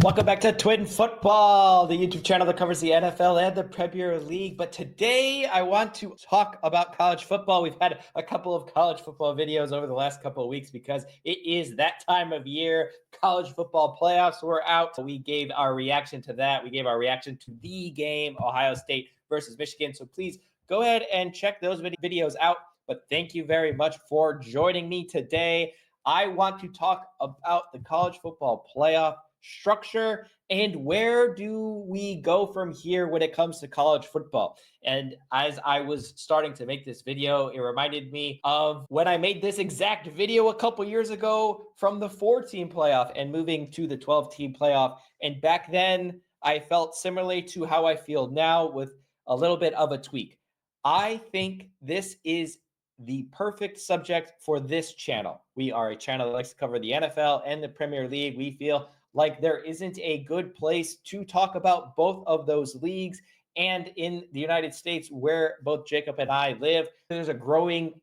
Welcome back to Twin Football, the YouTube channel that covers the NFL and the Premier League. But today I want to talk about college football. We've had a couple of college football videos over the last couple of weeks because it is that time of year. College football playoffs were out. So we gave our reaction to that. We gave our reaction to the game, Ohio State versus Michigan. So please go ahead and check those videos out. But thank you very much for joining me today. I want to talk about the college football playoff structure and where do we go from here when it comes to college football. And as I was starting to make this video, it reminded me of when I made this exact video a couple years ago from the 4-team playoff and moving to the 12-team playoff. And back then I felt similarly to how I feel now with a little bit of a tweak. I think this is the perfect subject for this channel. We are a channel that likes to cover the NFL and the Premier League. We feel like there isn't a good place to talk about both of those leagues. And in the United States, where both Jacob and I live, there's a growing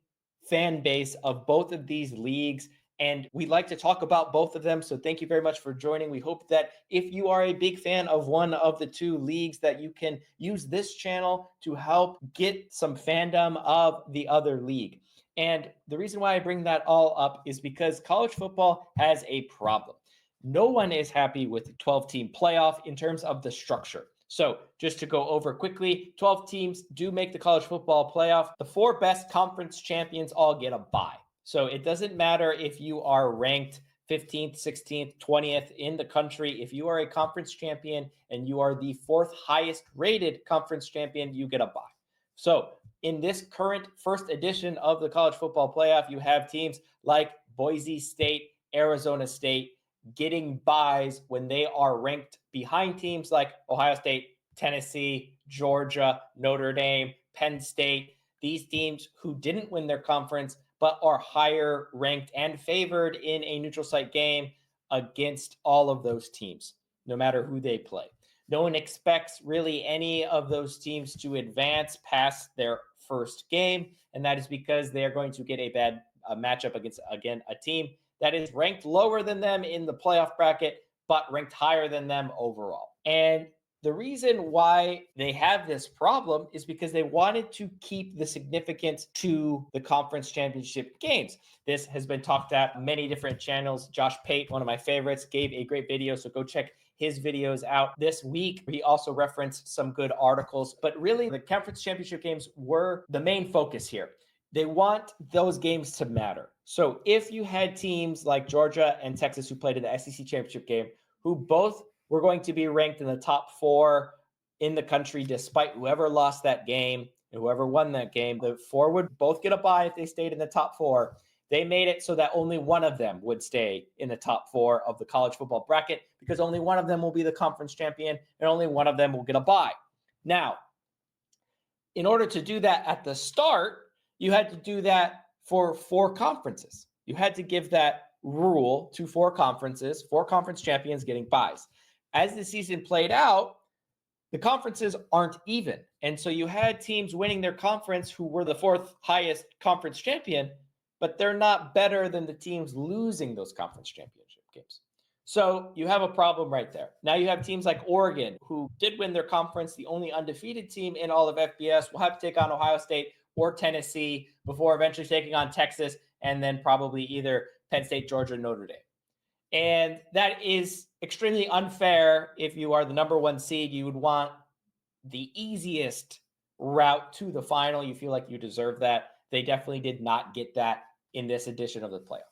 fan base of both of these leagues. And we like to talk about both of them. So thank you very much for joining. We hope that if you are a big fan of one of the two leagues, that you can use this channel to help get some fandom of the other league. And the reason why I bring that all up is because college football has a problem. No one is happy with the 12-team playoff in terms of the structure. So just to go over quickly, 12 teams do make the college football playoff. The 4 best conference champions all get a bye. So it doesn't matter if you are ranked 15th, 16th, 20th in the country. If you are a conference champion and you are the 4th highest rated conference champion, you get a bye. So in this current first edition of the college football playoff, you have teams like Boise State, Arizona State getting byes when they are ranked behind teams like Ohio State, Tennessee, Georgia, Notre Dame, Penn State. These teams who didn't win their conference but are higher ranked and favored in a neutral site game against all of those teams, no matter who they play. No one expects really any of those teams to advance past their first game, and that is because they are going to get a bad matchup against, again, a team that is ranked lower than them in the playoff bracket, but ranked higher than them overall. And the reason why they have this problem is because they wanted to keep the significance to the conference championship games. This has been talked at many different channels. Josh Pate, one of my favorites, gave a great video, so go check his videos out this week. He also referenced some good articles, but really the conference championship games were the main focus here. They want those games to matter. So if you had teams like Georgia and Texas who played in the SEC championship game, who both were going to be ranked in the top 4 in the country, despite whoever lost that game and whoever won that game, the 4 would both get a bye if they stayed in the top 4. They made it so that only one of them would stay in the top 4 of the college football bracket because only one of them will be the conference champion and only one of them will get a bye. Now, in order to do that at the start, you had to do that for 4 conferences. You had to give that rule to 4 conferences, 4 conference champions getting byes. As the season played out, the conferences aren't even. And so you had teams winning their conference who were the 4th highest conference champion, but they're not better than the teams losing those conference championship games. So you have a problem right there. Now you have teams like Oregon, who did win their conference, the only undefeated team in all of FBS, will have to take on Ohio State or Tennessee before eventually taking on Texas and then probably either Penn State, Georgia, Notre Dame. And that is extremely unfair. If you are the number 1 seed, you would want the easiest route to the final. You feel like you deserve that. They definitely did not get that in this edition of the playoff.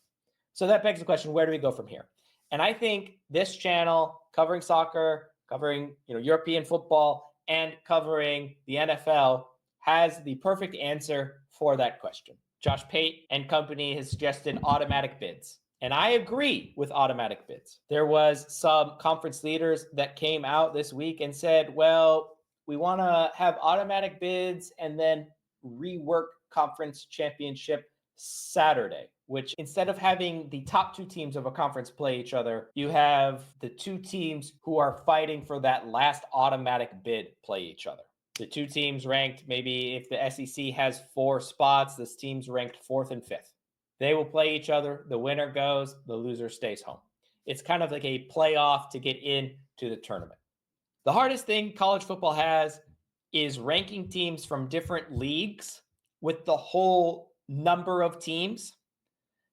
So that begs the question, where do we go from here? And I think this channel covering soccer, covering European football, and covering the NFL has the perfect answer for that question. Josh Pate and company has suggested automatic bids. And I agree with automatic bids. There was some conference leaders that came out this week and said, well, we want to have automatic bids and then rework conference championship Saturday, which instead of having the top 2 teams of a conference play each other, you have the 2 teams who are fighting for that last automatic bid play each other. The 2 teams ranked, maybe if the SEC has 4 spots, this team's ranked 4th and 5th. They will play each other. The winner goes, the loser stays home. It's kind of like a playoff to get into the tournament. The hardest thing college football has is ranking teams from different leagues with the whole number of teams.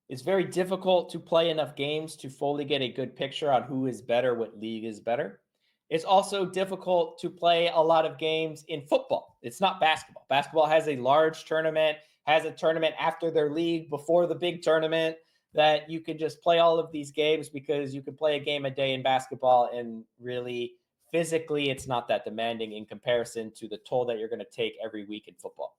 It's very difficult to play enough games to fully get a good picture on who is better, what league is better. It's also difficult to play a lot of games in football. It's not basketball. Basketball has a large tournament, has a tournament after their league, before the big tournament, that you can just play all of these games because you can play a game a day in basketball, and really physically it's not that demanding in comparison to the toll that you're going to take every week in football.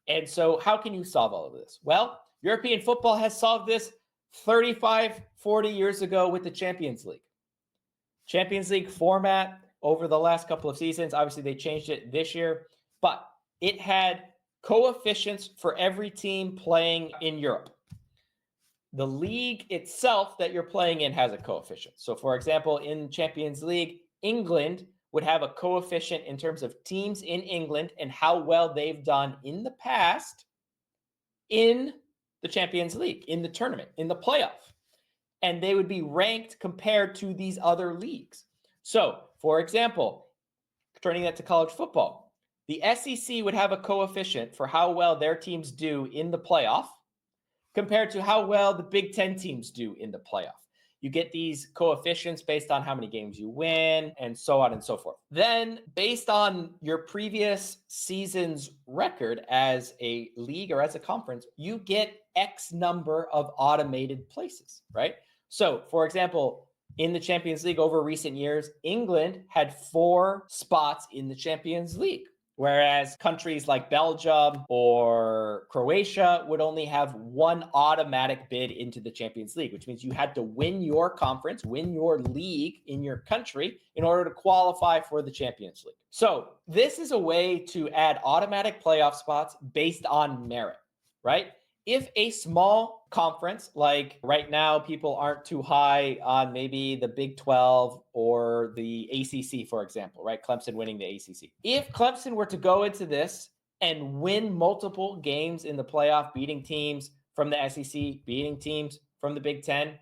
And so how can you solve all of this? Well, European football has solved this 35, 40 years ago with the Champions League. Champions League format over the last couple of seasons. Obviously, they changed it this year, but it had coefficients for every team playing in Europe. The league itself that you're playing in has a coefficient. So, for example, in Champions League, England would have a coefficient in terms of teams in England and how well they've done in the past in the Champions League, in the tournament, in the playoff. And they would be ranked compared to these other leagues. So, for example, turning that to college football, the SEC would have a coefficient for how well their teams do in the playoff compared to how well the Big Ten teams do in the playoff. You get these coefficients based on how many games you win and so on and so forth. Then, based on your previous season's record as a league or as a conference, you get X number of automated places, right? So, for example, in the Champions League over recent years, England had 4 spots in the Champions League, whereas countries like Belgium or Croatia would only have 1 automatic bid into the Champions League, which means you had to win your conference, win your league in your country in order to qualify for the Champions League. So this is a way to add automatic playoff spots based on merit, right? If a small conference, like right now, people aren't too high on maybe the Big 12 or the ACC, for example, right? Clemson winning the ACC. If Clemson were to go into this and win multiple games in the playoff, beating teams from the SEC, beating teams from the Big 10,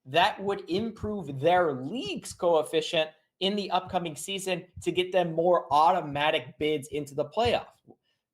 that would improve their league's coefficient in the upcoming season to get them more automatic bids into the playoff.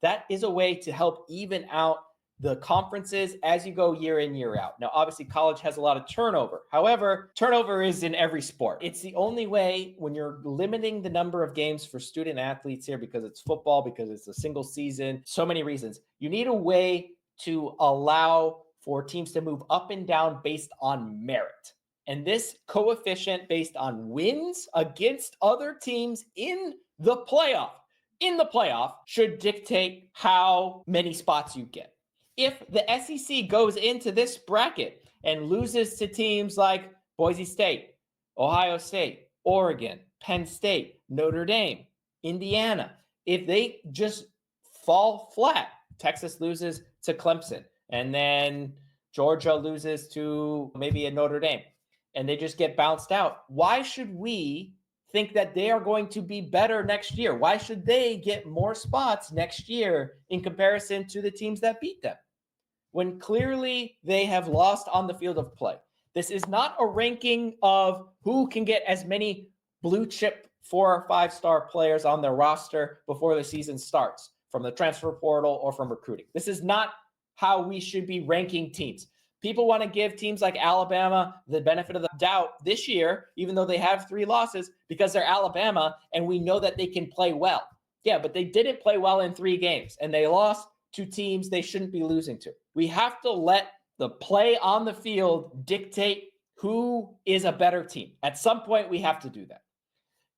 That is a way to help even out the conferences as you go year in, year out. Now, obviously, college has a lot of turnover. However, turnover is in every sport. It's the only way when you're limiting the number of games for student athletes here, because it's football, because it's a single season, so many reasons. You need a way to allow for teams to move up and down based on merit. And this coefficient based on wins against other teams in the playoff should dictate how many spots you get. If the SEC goes into this bracket and loses to teams like Boise State, Ohio State, Oregon, Penn State, Notre Dame, Indiana, if they just fall flat, Texas loses to Clemson, and then Georgia loses to maybe a Notre Dame, and they just get bounced out, why should we think that they are going to be better next year? Why should they get more spots next year in comparison to the teams that beat them, when clearly they have lost on the field of play? This is not a ranking of who can get as many blue chip 4 or 5-star players on their roster before the season starts from the transfer portal or from recruiting. This is not how we should be ranking teams. People want to give teams like Alabama the benefit of the doubt this year, even though they have 3 losses, because they're Alabama and we know that they can play well. Yeah, but they didn't play well in 3 games and they lost to teams they shouldn't be losing to. We have to let the play on the field dictate who is a better team. At some point, we have to do that.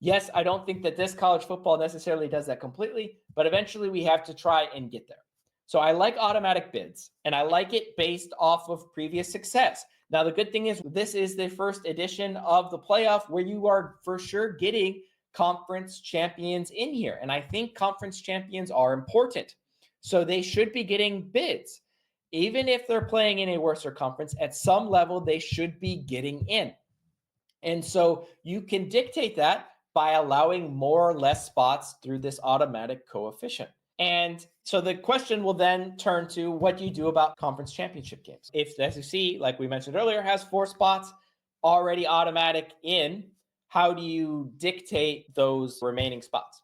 Yes, I don't think that this college football necessarily does that completely, but eventually we have to try and get there. So I like automatic bids, and I like it based off of previous success. Now, the good thing is this is the first edition of the playoff where you are for sure getting conference champions in here. And I think conference champions are important. So they should be getting bids. Even if they're playing in a worser conference, at some level, they should be getting in. And so you can dictate that by allowing more or less spots through this automatic coefficient. And so the question will then turn to, what do you do about conference championship games? If the SEC, like we mentioned earlier, has 4 spots, already automatic in, how do you dictate those remaining spots?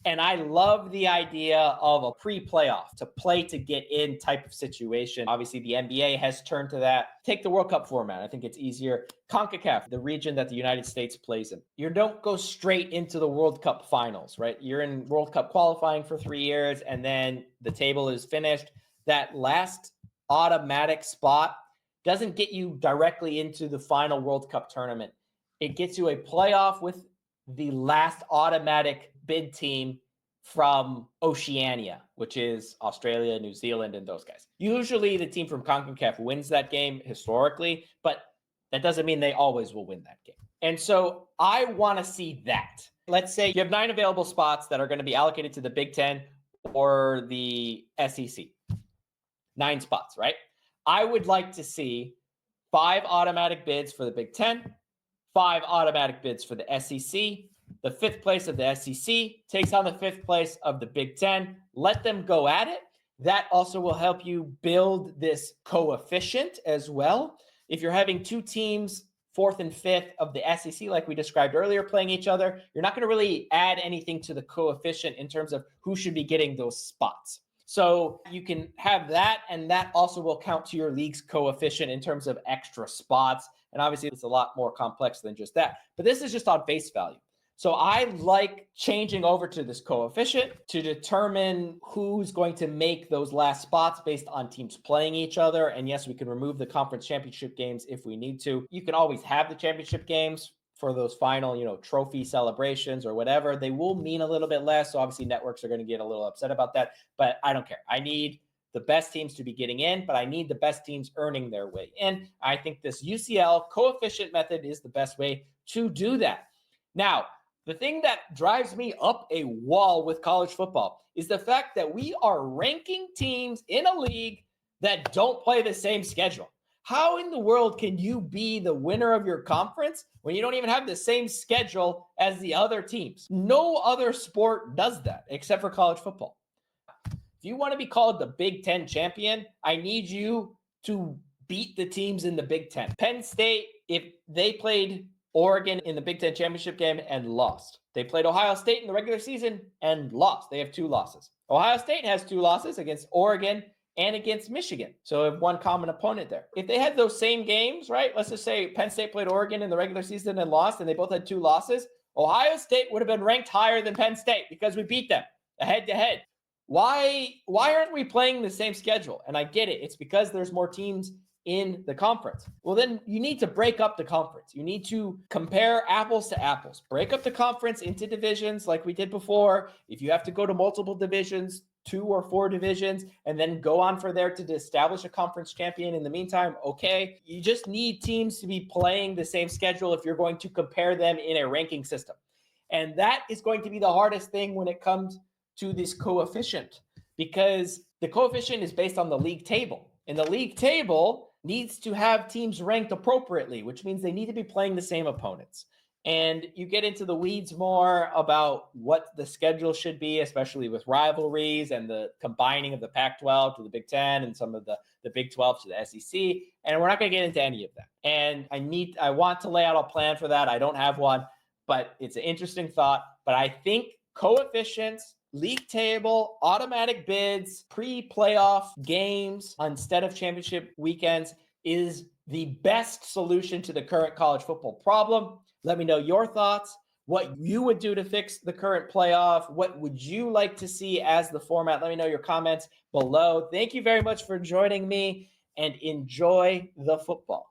And I love the idea of a pre-playoff to play to get in type of situation. Obviously, the NBA has turned to that. Take the World Cup format. I think it's easier. CONCACAF, the region that the United States plays in. You don't go straight into the World Cup finals, right? You're in World Cup qualifying for 3 years, and then the table is finished. That last automatic spot doesn't get you directly into the final World Cup tournament. It gets you a playoff with the last automatic bid team from Oceania, which is Australia, New Zealand, and those guys. Usually the team from CONCACAF wins that game historically, but that doesn't mean they always will win that game. And so I want to see that. Let's say you have 9 available spots that are going to be allocated to the Big Ten or the SEC. 9 spots, right? I would like to see 5 automatic bids for the Big Ten, 5 automatic bids for the SEC. The 5th place of the SEC takes on the 5th place of the Big Ten. Let them go at it. That also will help you build this coefficient as well. If you're having 2 teams, 4th and 5th of the SEC, like we described earlier, playing each other, you're not going to really add anything to the coefficient in terms of who should be getting those spots. So you can have that, and that also will count to your league's coefficient in terms of extra spots. And obviously, it's a lot more complex than just that. But this is just on face value. So I like changing over to this coefficient to determine who's going to make those last spots based on teams playing each other. And yes, we can remove the conference championship games if we need to. You can always have the championship games for those final, trophy celebrations or whatever. They will mean a little bit less. So obviously networks are going to get a little upset about that, but I don't care. I need the best teams to be getting in, but I need the best teams earning their way in. I think this UCL coefficient method is the best way to do that. Now, the thing that drives me up a wall with college football is the fact that we are ranking teams in a league that don't play the same schedule. How in the world can you be the winner of your conference when you don't even have the same schedule as the other teams? No other sport does that except for college football. If you want to be called the Big Ten champion, I need you to beat the teams in the Big Ten. Penn State, if they played Oregon in the Big Ten championship game and lost. They played Ohio State in the regular season and lost. They have 2 losses. Ohio State has 2 losses against Oregon and against Michigan. So have one common opponent there. If they had those same games, right? Let's just say Penn State played Oregon in the regular season and lost, and they both had 2 losses. Ohio State would have been ranked higher than Penn State because we beat them head to head. Why aren't we playing the same schedule? And I get it. It's because there's more teams in the conference. Well, then you need to break up the conference. You need to compare apples to apples. Break up the conference into divisions like we did before. If you have to go to multiple divisions, 2 or 4 divisions, and then go on for there to establish a conference champion in the meantime, okay. You just need teams to be playing the same schedule if you're going to compare them in a ranking system. And that is going to be the hardest thing when it comes to this coefficient, because the coefficient is based on the league table. And the league table needs to have teams ranked appropriately, which means they need to be playing the same opponents. And you get into the weeds more about what the schedule should be, especially with rivalries and the combining of the Pac-12 to the Big Ten and some of the Big 12 to the SEC. And we're not going to get into any of that. And I want to lay out a plan for that. I don't have one, but it's an interesting thought. But I think coefficients, league table, automatic bids, pre-playoff games instead of championship weekends is the best solution to the current college football problem. Let me know your thoughts, what you would do to fix the current playoff. What would you like to see as the format? Let me know your comments below. Thank you very much for joining me, and enjoy the football.